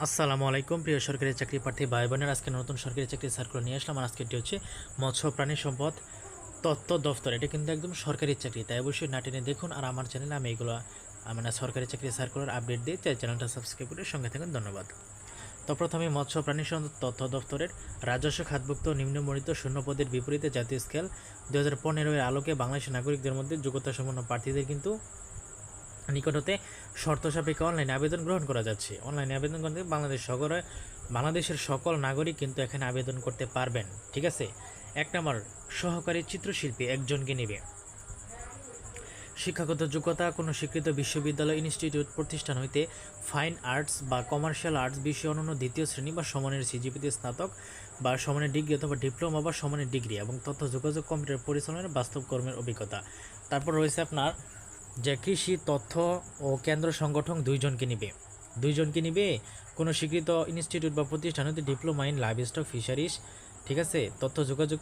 আসসালামু আলাইকুম প্রিয় সরকারি চাকরি প্রার্থী ভাই বোনের, আজকে নতুন সরকারি চাকরি সার্কুলার নিয়ে আসলাম। আর আজকেটি হচ্ছে মৎস্য প্রাণী সম্পদ তথ্য দফতর। এটা কিন্তু একদম সরকারি চাকরি, তাই অবশ্যই না টেনে দেখুন। আর আমার চ্যানেলে আমি এগুলো মানে সরকারি চাকরি সার্কুলার আপডেট দিই, তাই চ্যানেলটা সাবস্ক্রাইব করে সঙ্গে থাকুন। ধন্যবাদ। তো প্রথমে মৎস্য প্রাণী সম্পদ তথ্য দফতরের রাজস্ব খাতভুক্ত নিম্নবর্ণিত শূন্য পদের বিপরীতে জাতীয় স্কেল 2015 এর আলোকে বাংলাদেশের নাগরিকদের মধ্যে যোগ্যতা সম্পন্ন প্রার্থীদের কিন্তু নিকট হতে শর্ত সাপেক্ষে অনলাইনে আবেদন গ্রহণ করা যাচ্ছে। অনলাইনে আবেদন করতে বাংলাদেশের সকল নাগরিক কিন্তু এখানে আবেদন করতে পারবেন। ঠিক আছে। 1 নম্বর, সহকারী চিত্রশিল্পী একজনকে নেবে। শিক্ষাগত যোগ্যতা কোনো স্বীকৃত বিশ্ববিদ্যালয়, ইনস্টিটিউট, প্রতিষ্ঠান হইতে ফাইন আর্টস বা কমার্শিয়াল আর্টস বিষয়ে অনন্য দ্বিতীয় শ্রেণী বা সমানের সিজিপিতে স্নাতক বা সমানের ডিগ্রি অথবা ডিপ্লোমা বা সমানের ডিগ্রি এবং তথ্য যোগাযোগ কম্পিউটার পরিচালনার বাস্তব কর্মের অভিজ্ঞতা। তারপর রয়েছে আপনার যে কৃষি তথ্য ও কেন্দ্র সংগঠন দুইজনকে নিবে কোনো স্বীকৃত ইনস্টিটিউট বা প্রতিষ্ঠান হতে diploma in live stock fisheries. ঠিক আছে। তথ্য যোগাযোগ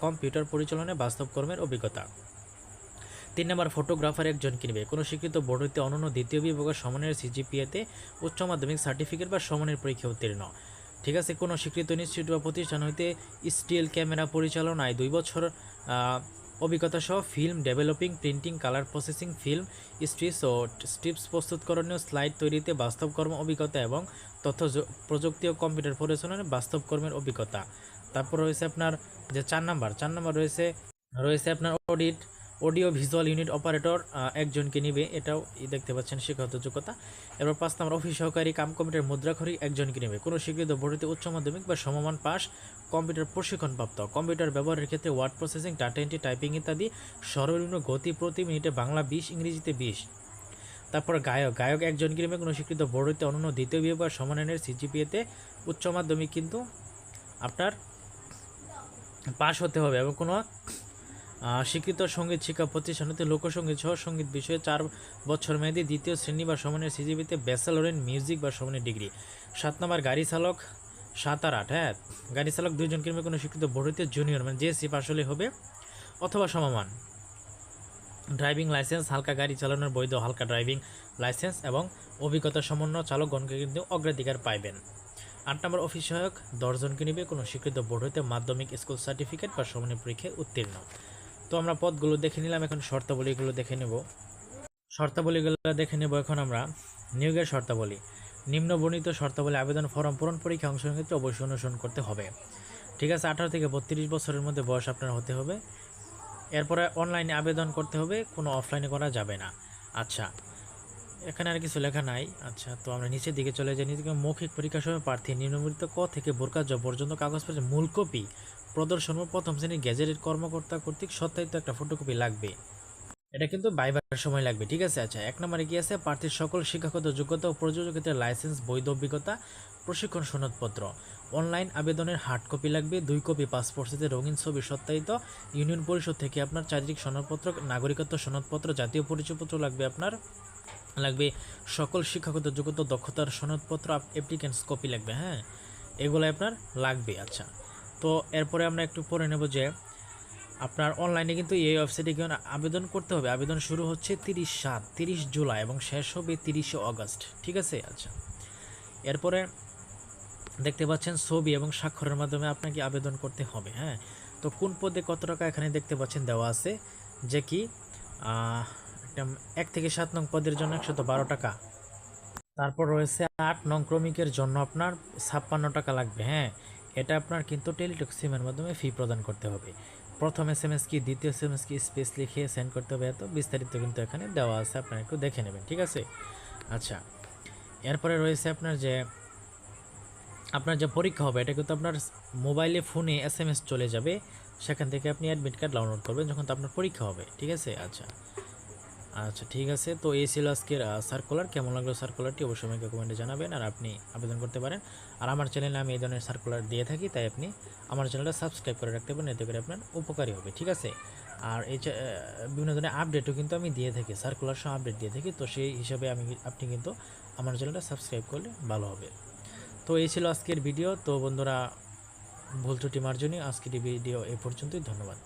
কম্পিউটার পরিচালনায় বাস্তব কর্মের অভিজ্ঞতা। 3 নম্বর, ফটোগ্রাফার একজনকে নিবে কোনো স্বীকৃত বোর্ড হইতে অনন্য দ্বিতীয় বিভাগের সমানের সিজিপিএতে উচ্চ মাধ্যমিক সার্টিফিকেট বা সমানের পরীক্ষা উত্তীর্ণ। ঠিক আছে। কোনো স্বীকৃত ইনস্টিটিউট বা প্রতিষ্ঠান হইতে স্টিল ক্যামেরা পরিচালনায় 2 বছর অভিজ্ঞতা সহ film developing, printing, colour processing, film strips প্রস্তুতকরণীয় স্লাইড তৈরিতে বাস্তব কর্ম অভিজ্ঞতা এবং তথ্য প্রযুক্তি ও কম্পিউটার পরিচালনায় বাস্তব কর্মের অভিজ্ঞতা। তারপর রয়েছে আপনার যে 4 নম্বর রয়েছে আপনার অডিও ভিজুয়াল ইউনিট অপারেটর একজনকে নিবে, এটাও দেখতে পাচ্ছেন শিক্ষাগত যোগ্যতা। এবার 5 নম্বর, অফিস সহকারী কাম কম্পিউটার মুদ্রাক্ষরিক একজনকে নেবে কোনো স্বীকৃত বোর্ডে উচ্চ মাধ্যমিক বা সমমান পাস, কম্পিউটার প্রশিক্ষণপ্রাপ্ত, কম্পিউটার ব্যবহারের ক্ষেত্রে word processing, data entry, typing ইত্যাদি, সর্বনিম্ন গতি প্রতি মিনিটে বাংলা 20, ইংরেজিতে 20। তারপর গায়ক একজনকে নেবে কোনো স্বীকৃত বোর্ডে অনন্য দ্বিতীয় বিভাগ বা সমানের সিজিপিএতে উচ্চ মাধ্যমিক কিন্তু আপনার পাস হতে হবে এবং কোনো স্বীকৃত সঙ্গীত শিক্ষা প্রতিষ্ঠান হতে লোকসঙ্গীত সহ সঙ্গীত বিষয়ে 4 বছর মেয়াদী দ্বিতীয় শ্রেণী বা সমানের সিজিপিতে ব্যাচেলর ইন মিউজিক বা সমানের ডিগ্রি। 7 নম্বর, গাড়ি চালক 7 আর 8। হ্যাঁ, গাড়ি চালক 2 জন কিংবা কোনো স্বীকৃত বোর্ড হইতে জুনিয়র মানে জেএসসি পাস হলে হবে অথবা সমমান। ড্রাইভিং লাইসেন্স, হালকা গাড়ি চালানোর বৈধ হালকা ড্রাইভিং লাইসেন্স এবং অভিজ্ঞতা সম্পন্ন চালকগণকে কিন্তু অগ্রাধিকার পাইবেন। 8 নম্বর, অফিস সহায়ক 10 জনকে নিবে কোনো স্বীকৃত বোর্ড হইতে মাধ্যমিক স্কুল সার্টিফিকেট বা সমানের পরীক্ষায় উত্তীর্ণ। তো আমরা পদগুলো দেখে নিলাম, এখন শর্তাবলীগুলো দেখে নেব। এখন আমরা নিয়োগের শর্তাবলী। নিম্নবর্ণিত শর্তাবলী আবেদন ফর্ম পূরণ পরীক্ষা অংশগ্রহণের ক্ষেত্রে অবশ্যই অনুসরণ করতে হবে। ঠিক আছে। 18 থেকে 32 বছরের মধ্যে বয়স আপনার হতে হবে। এরপরে অনলাইনে আবেদন করতে হবে, কোনো অফলাইনে করা যাবে না। আচ্ছা, এখানে আর কিছু লেখা নাই। আচ্ছা, তো আমরা নিচের দিকে চলে যাই। নিচে মৌখিক পরীক্ষার সময় প্রার্থী নিম্নবর্ণিত ক থেকে বোরকা জ পর্যন্ত কাগজপত্রের মূল কপি প্রদর্শন ও প্রথম শ্রেণীর গ্যাজেটেড কর্মকর্তা কর্তৃক সত্যায়িত একটা ফটোকপি লাগবে। এটা কিন্তু বাইবার সময় লাগবে। ঠিক আছে। আচ্ছা, 1 নম্বরে কি আছে, প্রার্থীর সকল শিক্ষাগত যোগ্যতা ও প্রযোজকের লাইসেন্স, বৈধ অভিজ্ঞতা, প্রশিক্ষণ সনদপত্র। অনলাইন আবেদনের হার্ড কপি লাগবে 2 কপি, পাসপোর্ট সাইজে রঙিন ছবি সত্যায়িত, ইউনিয়ন পরিষদ থেকে আপনার চারিত্রিক সনদপত্র, নাগরিকত্ব সনদপত্র, জাতীয় পরিচয়পত্র লাগবে সকল শিক্ষাগত যোগ্যতা দক্ষতার সনদপত্র, অ্যাপ্লিকেন্টস কপি লাগবে। হ্যাঁ, এগুলো আপনার লাগবে। আচ্ছা, তো এরপরে আমরা একটু পড়ে নেব যে আপনার অনলাইনে কিন্তু এই ওয়েবসাইটে গিয়ে আবেদন করতে হবে। আবেদন শুরু হচ্ছে 30 জুলাই এবং শেষ হবে 30 আগস্ট। ঠিক আছে। আচ্ছা, এরপরে দেখতে পাচ্ছেন ছবি এবং স্বাক্ষরের মাধ্যমে আপনাকে আবেদন করতে হবে। হ্যাঁ, তো কোন পদে কত টাকা এখানে দেখতে পাচ্ছেন দেওয়া আছে যে কি 1 থেকে 7 নং পদের জন্য 112 টাকা। তারপর রয়েছে 8 নং ক্রমিকের জন্য আপনার 56 টাকা লাগবে। হ্যাঁ, এটা আপনার কিন্তু টেলিটক সিমের মাধ্যমে ফি প্রদান করতে হবে। প্রথম SMS কি, দ্বিতীয় SMS কি, স্পেস লিখে সেন্ড করতে হবে। এত বিস্তারিত কিন্তু এখানে দেওয়া আছে, আপনারা একটু দেখে নেবেন। ঠিক আছে। আচ্ছা, এরপরে রয়েছে আপনার যে পরীক্ষা হবে এটা কিন্তু আপনার মোবাইলে ফোনে SMS চলে যাবে, সেখান থেকে আপনি অ্যাডমিট কার্ড ডাউনলোড করবেন যখন তো আপনার পরীক্ষা হবে। ঠিক আছে। আচ্ছা, ঠিক আছে। তো এই ছিল আজকের সার্কুলার। কেমন লাগলো সার্কুলারটি অবশ্যই আমাকে কমেন্টে জানাবেন, আর আপনি আবেদন করতে পারেন। আর আমার চ্যানেলে আমি এই ধরনের সার্কুলার দিয়ে থাকি, তাই আপনি আমার চ্যানেলটা সাবস্ক্রাইব করে রাখতে পারেন, এতে করে আপনার উপকারী হবে। ঠিক আছে। আর এই বিভিন্ন ধরনের আপডেটও কিন্তু আমি দিয়ে থাকি, সার্কুলার সহ আপডেট দিয়ে থাকি। তো সেই হিসাবে আপনি কিন্তু আমার চ্যানেলটা সাবস্ক্রাইব করলে ভালো হবে। তো এই ছিল আজকের ভিডিও। তো বন্ধুরা, ভুল ত্রুটি মার্জনী, আজকের ভিডিও এই পর্যন্তই। ধন্যবাদ।